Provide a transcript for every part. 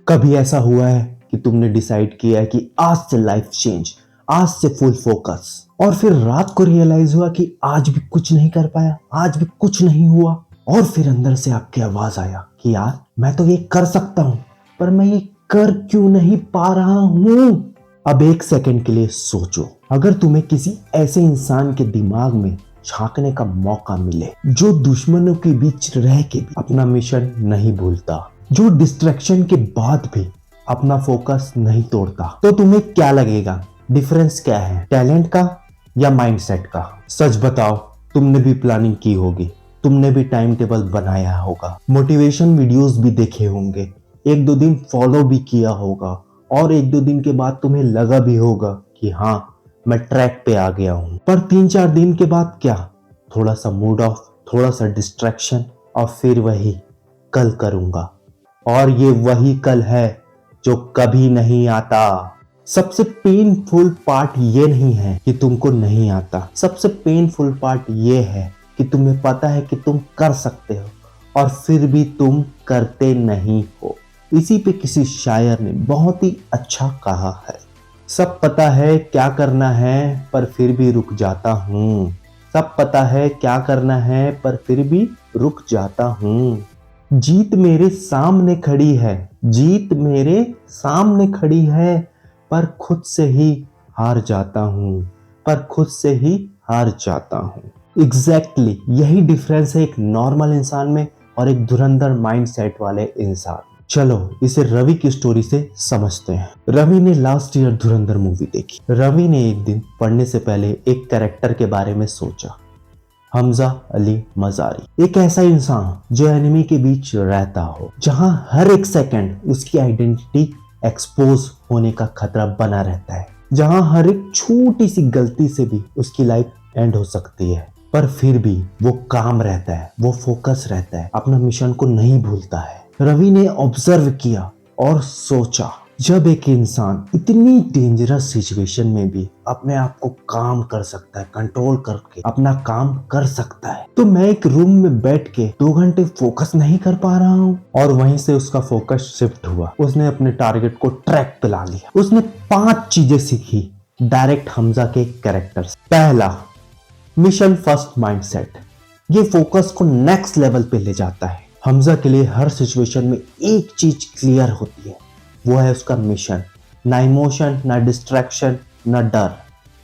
कभी ऐसा हुआ है कि तुमने डिसाइड किया है कि आज से लाइफ चेंज, आज से फुल फोकस, और फिर रात को रियलाइज हुआ कि आज भी कुछ नहीं कर पाया, आज भी कुछ नहीं हुआ, और फिर अंदर से आपकी आवाज आया कि यार मैं तो ये कर सकता हूं, पर मैं ये कर क्यों नहीं पा रहा हूं। अब एक सेकंड के लिए सोचो, अगर तुम्हें किसी ऐसे इंसान के दिमाग में झांकने का मौका मिले जो दुश्मनों के बीच रह के भी अपना मिशन नहीं भूलता, जो डिस्ट्रैक्शन के बाद भी अपना फोकस नहीं तोड़ता, तो तुम्हें क्या लगेगा? डिफरेंस क्या है, टैलेंट का या माइंडसेट का? सच बताओ, तुमने भी प्लानिंग की होगी, तुमने भी टाइम टेबल बनाया होगा, मोटिवेशन वीडियोस भी देखे होंगे, एक दो दिन फॉलो भी किया होगा, और एक दो दिन के बाद तुम्हें लगा भी होगा कि हाँ मैं ट्रैक पे आ गया हूँ। पर 3-4 दिन के बाद क्या? थोड़ा सा मूड ऑफ, थोड़ा सा डिस्ट्रैक्शन, और फिर वही कल करूंगा। और ये वही कल है जो कभी नहीं आता। सबसे पेनफुल पार्ट ये नहीं है कि तुमको नहीं आता, सबसे पेनफुल पार्ट ये है कि तुम्हें पता है कि तुम कर सकते हो और फिर भी तुम करते नहीं हो। इसी पे किसी शायर ने बहुत ही अच्छा कहा है, सब पता है क्या करना है पर फिर भी रुक जाता हूँ, सब पता है क्या करना है पर फिर भी रुक जाता हूँ। जीत मेरे सामने खड़ी है, जीत मेरे सामने खड़ी है, पर खुद से ही हार जाता हूँ, पर खुद से ही हार जाता हूँ। एग्जैक्टली यही डिफरेंस है एक नॉर्मल इंसान में और एक धुरंधर माइंडसेट वाले इंसान। चलो इसे रवि की स्टोरी से समझते हैं। रवि ने लास्ट ईयर धुरंधर मूवी देखी। रवि ने एक दिन पढ़ने से पहले एक कैरेक्टर के बारे में सोचा, हमजा अली मजारी। एक ऐसा इंसान जो एनिमी के बीच रहता हो, जहां हर एक सेकंड उसकी आइडेंटिटी एक्सपोज होने का खतरा बना रहता है, जहां हर एक छोटी सी गलती से भी उसकी लाइफ एंड हो सकती है, पर फिर भी वो काम रहता है, वो फोकस रहता है, अपना मिशन को नहीं भूलता है। रवि ने ऑब्जर्व किया और सोचा, जब एक इंसान इतनी डेंजरस सिचुएशन में भी अपने आप को काम कर सकता है, कंट्रोल करके अपना काम कर सकता है, तो मैं एक रूम में बैठ के 2 घंटे फोकस नहीं कर पा रहा हूँ। और वहीं से उसका फोकस शिफ्ट हुआ, उसने अपने टारगेट को ट्रैक पे ला लिया। उसने 5 चीजें सीखी डायरेक्ट हमजा के कैरेक्टर से। पहला, मिशन फर्स्ट माइंडसेट। ये फोकस को नेक्स्ट लेवल पे ले जाता है। हमजा के लिए हर सिचुएशन में एक चीज क्लियर होती है, वो है उसका मिशन। ना इमोशन, ना डिस्ट्रैक्शन, ना डर,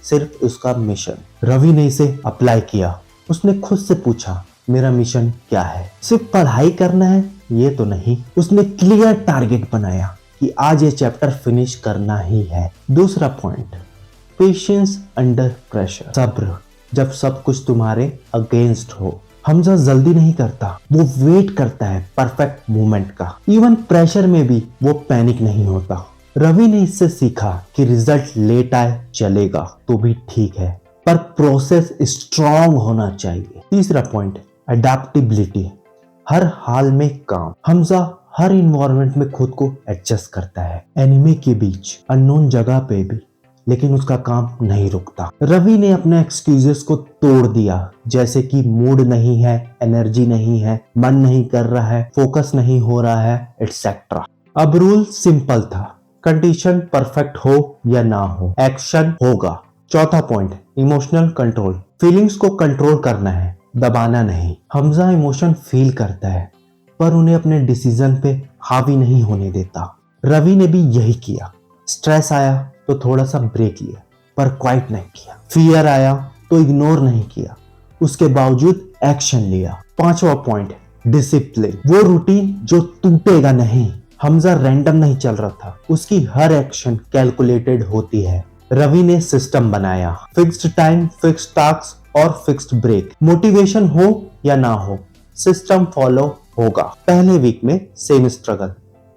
सिर्फ उसका मिशन। रवि ने इसे अप्लाई किया। उसने खुद से पूछा, मेरा मिशन क्या है? सिर्फ पढ़ाई करना है ये तो नहीं। उसने क्लियर टारगेट बनाया कि आज ये चैप्टर फिनिश करना ही है। दूसरा पॉइंट, पेशेंस अंडर प्रेशर। सब्र जब सब कुछ तुम्हारे अगेंस्ट हो। हमजा जल्दी नहीं करता, वो वेट करता है परफेक्ट मोमेंट का। इवन प्रेशर में भी वो पैनिक नहीं होता। रवि ने इससे सीखा कि रिजल्ट लेट आए चलेगा तो भी ठीक है, पर प्रोसेस स्ट्रांग होना चाहिए। तीसरा पॉइंट, अडेप्टेबिलिटी। हर हाल में काम। हमजा हर इन्वायरमेंट में खुद को एडजस्ट करता है, एनिमी के बीच, अननोन जगह पे भी, लेकिन उसका काम नहीं रुकता। रवि ने अपने एक्सक्यूजेस को तोड़ दिया, जैसे कि मूड नहीं है, एनर्जी नहीं है, मन नहीं कर रहा है, फोकस नहीं हो रहा है, एटसेट्रा। अब रूल सिंपल था, कंडीशन परफेक्ट हो या ना हो, एक्शन होगा। चौथा पॉइंट, इमोशनल कंट्रोल। फीलिंग्स को कंट्रोल करना है, दबाना नहीं। हमजा इमोशन फील करता है, पर उन्हें अपने डिसीजन पे हावी नहीं होने देता। रवि ने भी यही किया। स्ट्रेस आया तो थोड़ा सा ब्रेक लिया, पर क्वाइट नहीं किया। फियर आया तो इग्नोर नहीं किया, उसके बावजूद एक्शन लिया। पांचवा पॉइंट, डिसिप्लिन। वो रूटीन जो टूटेगा नहीं। हमजा रैंडम नहीं चल रहा था, उसकी हर एक्शन कैलकुलेटेड होती है। रवि ने सिस्टम बनाया, फिक्स्ड टाइम, फिक्स्ड टास्क और फिक्स्ड ब्रेक। मोटिवेशन हो या ना हो, सिस्टम फॉलो होगा। पहले वीक में सेम स्ट्रगल,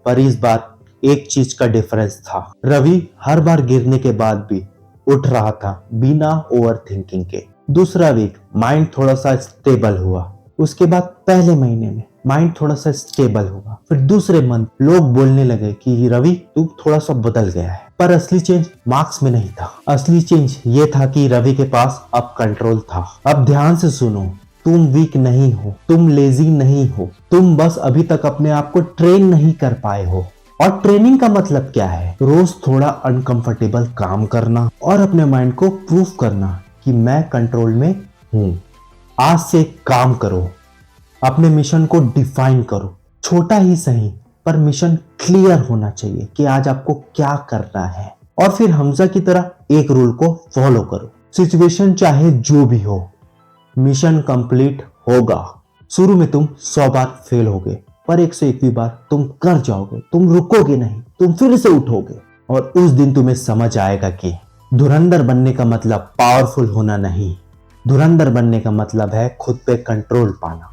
पर इस बार एक चीज का डिफरेंस था, रवि हर बार गिरने के बाद भी उठ रहा था बिना ओवरथिंकिंग के। दूसरा वीक माइंड थोड़ा सा स्टेबल हुआ, उसके बाद पहले महीने में माइंड थोड़ा सा स्टेबल हुआ। फिर दूसरे मंथ लोग बोलने लगे कि रवि तू थोड़ा सा बदल गया है, पर असली चेंज मार्क्स में नहीं था। असली चेंज ये था कि रवि के पास अब कंट्रोल था। अब ध्यान से सुनो, तुम वीक नहीं हो, तुम लेजी नहीं हो, तुम बस अभी तक अपने आप को ट्रेन नहीं कर पाए हो। और ट्रेनिंग का मतलब क्या है? रोज थोड़ा अनकंफर्टेबल काम करना और अपने माइंड को प्रूफ करना कि मैं कंट्रोल में हूं। आज से काम करो, अपने मिशन को डिफाइन करो, छोटा ही सही पर मिशन क्लियर होना चाहिए कि आज आपको क्या करना है। और फिर हमजा की तरह एक रूल को फॉलो करो, सिचुएशन चाहे जो भी हो, मिशन कंप्लीट होगा। शुरू में तुम 100 बार फेल होगे, पर 101वीं बार तुम कर जाओगे। तुम रुकोगे नहीं, तुम फिर से उठोगे और उस दिन तुम्हें समझ आएगा कि धुरंधर बनने का मतलब पावरफुल होना नहीं, धुरंधर बनने का मतलब है खुद पे कंट्रोल पाना।